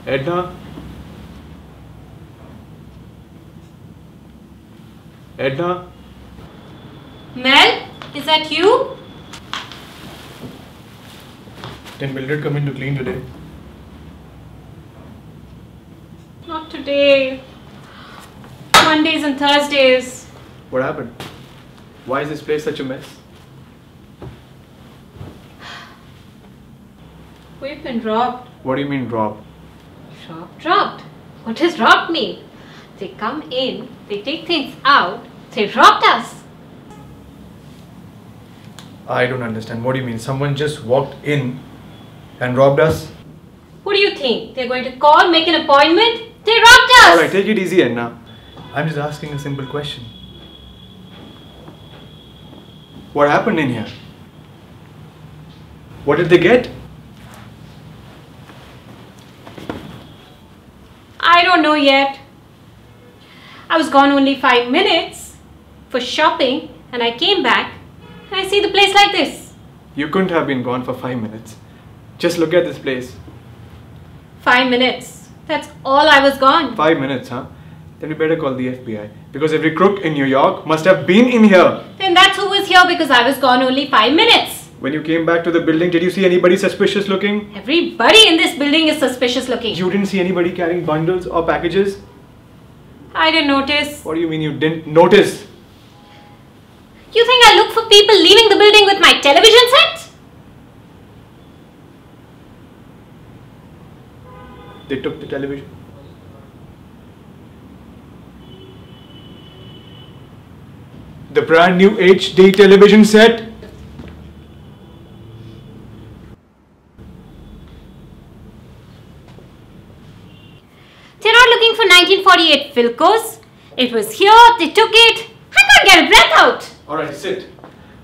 Edna? Edna? Mel, is that you? Can Mildred come in to clean today? Not today. Mondays and Thursdays. What happened? Why is this place such a mess? We've been robbed. What do you mean robbed? Robbed? What does robbed mean? They come in, they take things out, they robbed us. I don't understand. What do you mean? Someone just walked in and robbed us? What do you think? They're going to call, make an appointment? They robbed us! Alright, take it easy, Edna. I'm just asking a simple question. What happened in here? What did they get? I don't know yet. I was gone only 5 minutes for shopping and I came back and I see the place like this. You couldn't have been gone for 5 minutes. Just look at this place. 5 minutes. That's all I was gone. 5 minutes, huh? Then we better call the FBI. Because every crook in New York must have been in here. Then that's who was here because I was gone only 5 minutes. When you came back to the building, did you see anybody suspicious looking? Everybody in this building is suspicious looking. You didn't see anybody carrying bundles or packages? I didn't notice. What do you mean you didn't notice? You think I look for people leaving the building with my television set? They took the television. The brand new HD television set. They're not looking for 1948 Philcos. It was here, they took it. I can't get a breath out. Alright, sit.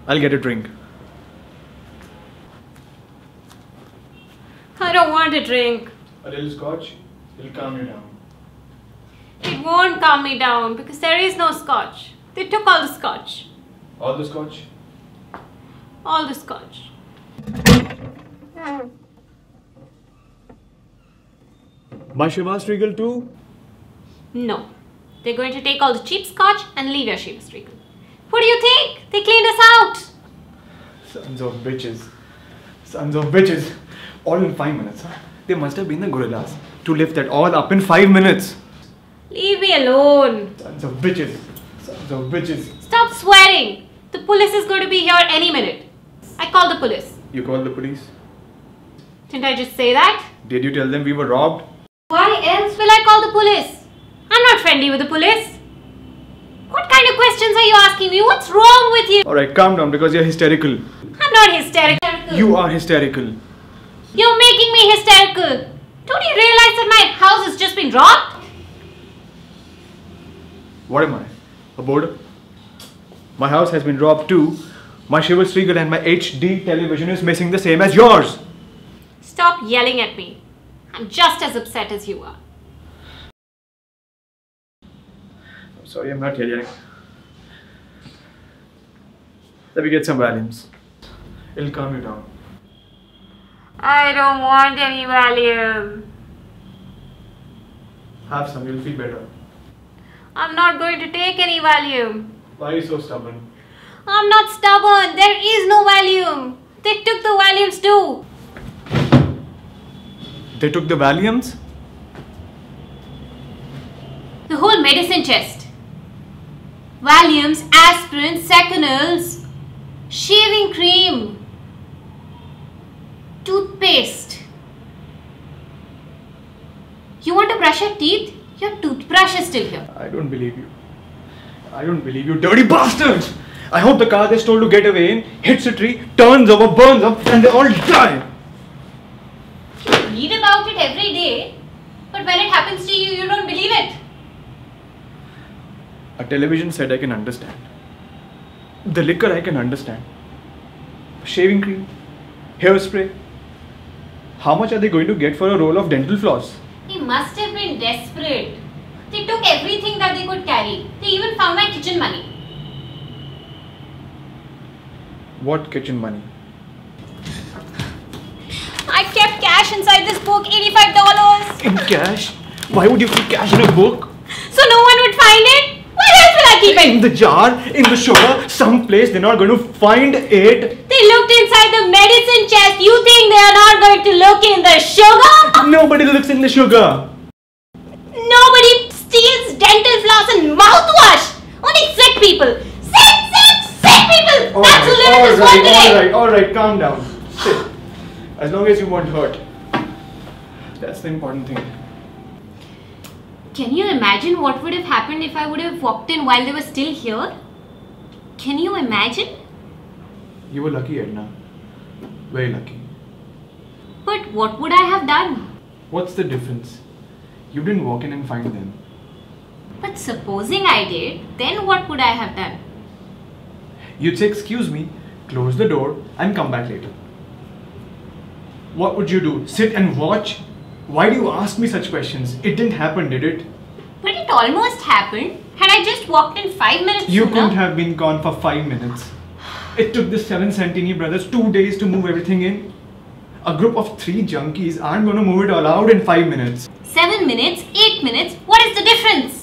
I'll get a drink. I don't want a drink. A little scotch? It'll calm you down. It won't calm me down because there is no scotch. They took all the scotch. All the scotch? All the scotch. My Chivas Regal too? No. They're going to take all the cheap scotch and leave your Chivas Regal. What do you think? They cleaned us out. Sons of bitches. Sons of bitches. All in 5 minutes, huh? They must have been the gorillas to lift that all up in 5 minutes. Leave me alone. Sons of bitches. Sons of bitches. Stop swearing. The police is going to be here any minute. I called the police. You called the police? Didn't I just say that? Did you tell them we were robbed? Why else will I call the police? I'm not friendly with the police. What kind of questions are you asking me? What's wrong with you? Alright, calm down because you're hysterical. I'm not hysterical. You are hysterical. You're making me hysterical. Don't you realize that my house has just been robbed? What am I? A boarder? My house has been robbed too. My Chivas Regal and my HD television is missing the same as yours. Stop yelling at me. I'm just as upset as you are. I'm sorry, I'm not yelling. Let me get some Valiums. It'll calm you down. I don't want any Valium. Have some, you'll feel better. I'm not going to take any Valium. Why are you so stubborn? I'm not stubborn. There is no Valium. They took the Valiums too. They took the Valiums? The whole medicine chest. Valiums, aspirin, Seconals, shaving cream, toothpaste. You want to brush your teeth? Your toothbrush is still here. I don't believe you. I don't believe you, dirty bastards! I hope the car they stole to get away in hits a tree, turns over, burns up, and they all die! You read about it every day, but when it happens to you, you don't believe it. A television set I can understand. The liquor I can understand. Shaving cream, hairspray. How much are they going to get for a roll of dental floss? They must have been desperate. They took everything that they could carry. They even found my kitchen money. What kitchen money? I kept cash cash inside this book, $85. In cash? Why would you keep cash in a book? So no one would find it? Where else will I keep it? In the jar, in the sugar, someplace they're not going to find it. They looked inside the medicine chest. You think they are not going to look in the sugar? Nobody looks in the sugar. Nobody steals dental floss and mouthwash. Only sick people. Sick people. That's who live in this world today. Alright, calm down. Sit. As long as you weren't hurt. That's the important thing. Can you imagine what would have happened if I would have walked in while they were still here? Can you imagine? You were lucky, Edna. Very lucky. But what would I have done? What's the difference? You didn't walk in and find them. But supposing I did, then what would I have done? You'd say, excuse me, close the door and come back later. What would you do? Sit and watch? Why do you ask me such questions? It didn't happen, did it? But it almost happened. Had I just walked in 5 minutes You sooner? couldn't have been gone for 5 minutes. It took the 7 Santini brothers 2 days to move everything in. A group of 3 junkies aren't going to move it all out in 5 minutes. 7 minutes, 8 minutes, what is the difference?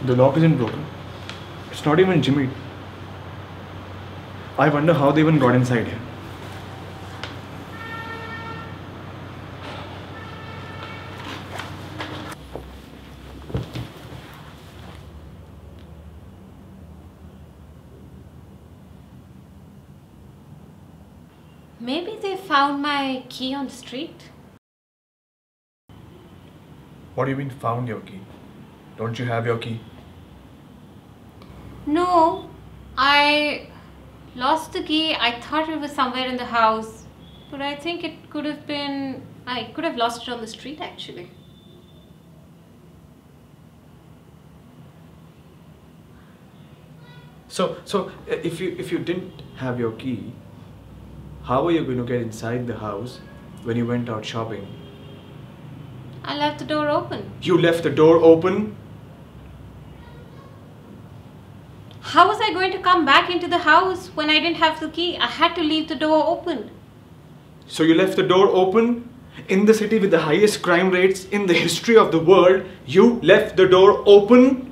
The lock isn't broken. It's not even jimmied. I wonder how they even got inside here. Maybe they found my key on the street. What do you mean found your key? Don't you have your key? No, I lost the key. I thought it was somewhere in the house. But I think it could have been... I could have lost it on the street actually. So if you didn't have your key, how were you going to get inside the house when you went out shopping? I left the door open. You left the door open? How was I going to come back into the house when I didn't have the key? I had to leave the door open. So you left the door open? In the city with the highest crime rates in the history of the world, you left the door open?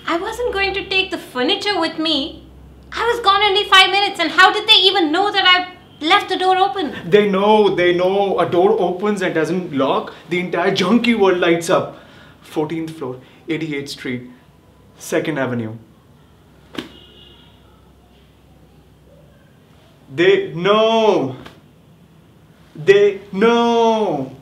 I wasn't going to take the furniture with me. I was gone only 5 minutes, and how did they even know that I left the door open? They know. A door opens and doesn't lock. The entire junkie world lights up. 14th floor, 88th Street, 2nd Avenue. They know. They know.